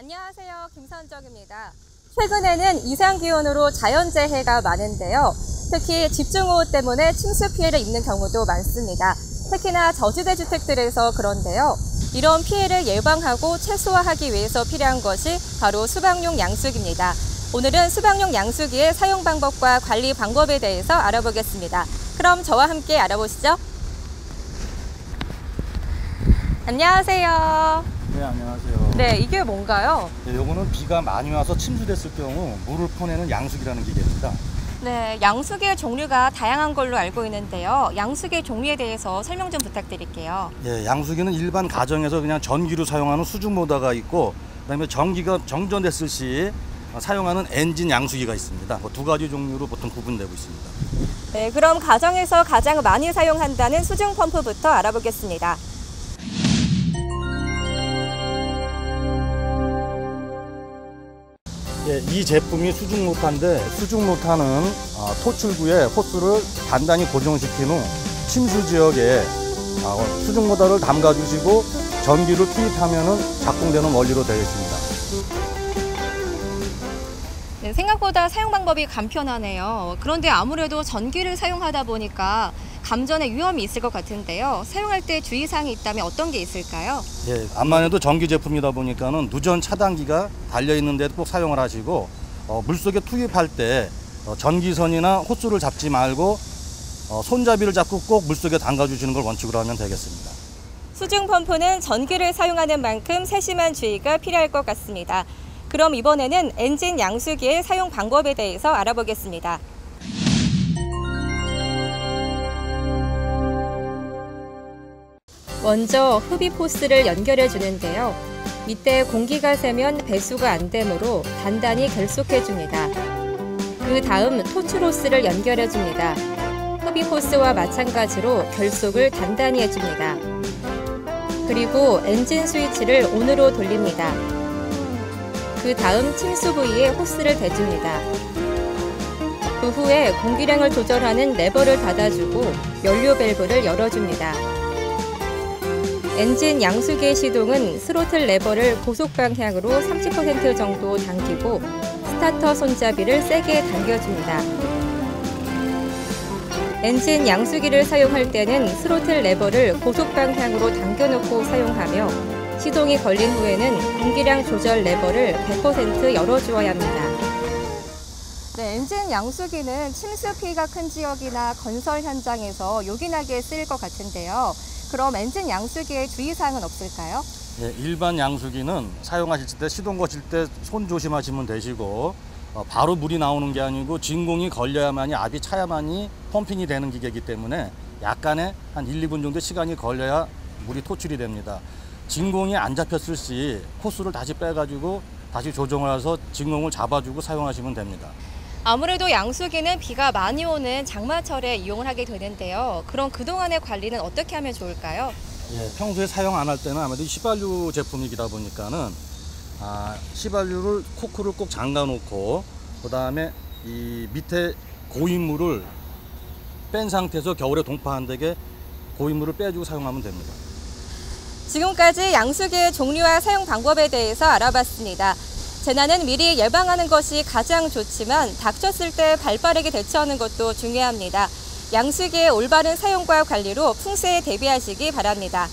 안녕하세요. 김선정입니다. 최근에는 이상기온으로 자연재해가 많은데요. 특히 집중호우 때문에 침수 피해를 입는 경우도 많습니다. 특히나 저지대 주택들에서 그런데요. 이런 피해를 예방하고 최소화하기 위해서 필요한 것이 바로 수방용 양수기입니다. 오늘은 수방용 양수기의 사용 방법과 관리 방법에 대해서 알아보겠습니다. 그럼 저와 함께 알아보시죠. 안녕하세요. 네, 안녕하세요. 네, 이게 뭔가요? 네, 요거는 비가 많이 와서 침수됐을 경우 물을 퍼내는 양수기라는 기계입니다. 네, 양수기의 종류가 다양한 걸로 알고 있는데요. 양수기의 종류에 대해서 설명 좀 부탁드릴게요. 예, 양수기는 일반 가정에서 그냥 전기로 사용하는 수중 모터가 있고, 그다음에 전기가 정전됐을 시 사용하는 엔진 양수기가 있습니다. 두 가지 종류로 보통 구분되고 있습니다. 네, 그럼 가정에서 가장 많이 사용한다는 수중 펌프부터 알아보겠습니다. 예, 이 제품이 수중 모터인데, 수중 모터는 토출구에 호스를 단단히 고정시킨 후 침수 지역에 수중 모터를 담가주시고 전기를 투입하면 작동되는 원리로 되어 있습니다. 네, 생각보다 사용 방법이 간편하네요. 그런데 아무래도 전기를 사용하다 보니까 감전의 위험이 있을 것 같은데요. 사용할 때 주의사항이 있다면 어떤 게 있을까요? 예, 암만 해도 전기 제품이다 보니까는 누전 차단기가 달려있는데 꼭 사용을 하시고, 물속에 투입할 때 전기선이나 호스를 잡지 말고 손잡이를 잡고 꼭 물속에 담가주시는 걸 원칙으로 하면 되겠습니다. 수중 펌프는 전기를 사용하는 만큼 세심한 주의가 필요할 것 같습니다. 그럼 이번에는 엔진 양수기의 사용 방법에 대해서 알아보겠습니다. 먼저 흡입 호스를 연결해 주는데요. 이때 공기가 새면 배수가 안 되므로 단단히 결속해 줍니다. 그 다음 토출 호스를 연결해 줍니다. 흡입 호스와 마찬가지로 결속을 단단히 해줍니다. 그리고 엔진 스위치를 ON으로 돌립니다. 그 다음 침수 부위에 호스를 대줍니다. 그 후에 공기량을 조절하는 레버를 닫아주고 연료 밸브를 열어줍니다. 엔진 양수기의 시동은 스로틀 레버를 고속 방향으로 30% 정도 당기고 스타터 손잡이를 세게 당겨줍니다. 엔진 양수기를 사용할 때는 스로틀 레버를 고속 방향으로 당겨놓고 사용하며 시동이 걸린 후에는 공기량 조절 레버를 100% 열어주어야 합니다. 네, 엔진 양수기는 침수 피해가 큰 지역이나 건설 현장에서 요긴하게 쓰일 것 같은데요. 그럼 엔진 양수기의 주의사항은 없을까요? 예, 일반 양수기는 사용하실 때 시동 거실 때 손 조심하시면 되시고, 바로 물이 나오는 게 아니고 진공이 걸려야만이 압이 차야만이 펌핑이 되는 기계이기 때문에 약간의 한 1, 2분 정도 시간이 걸려야 물이 토출이 됩니다. 진공이 안 잡혔을 시 호스를 다시 빼가지고 다시 조정을 해서 진공을 잡아주고 사용하시면 됩니다. 아무래도 양수기는 비가 많이 오는 장마철에 이용을 하게 되는데요. 그럼 그동안의 관리는 어떻게 하면 좋을까요? 예, 평소에 사용 안 할 때는 아무래도 휘발유 제품이다 보니까는 휘발유를 코크를 꼭 잠가 놓고, 그 다음에 이 밑에 고인물을 뺀 상태에서 겨울에 동파한 데게 고인물을 빼주고 사용하면 됩니다. 지금까지 양수기의 종류와 사용 방법에 대해서 알아봤습니다. 재난은 미리 예방하는 것이 가장 좋지만 닥쳤을 때 발빠르게 대처하는 것도 중요합니다. 양수기의 올바른 사용과 관리로 풍수에 대비하시기 바랍니다.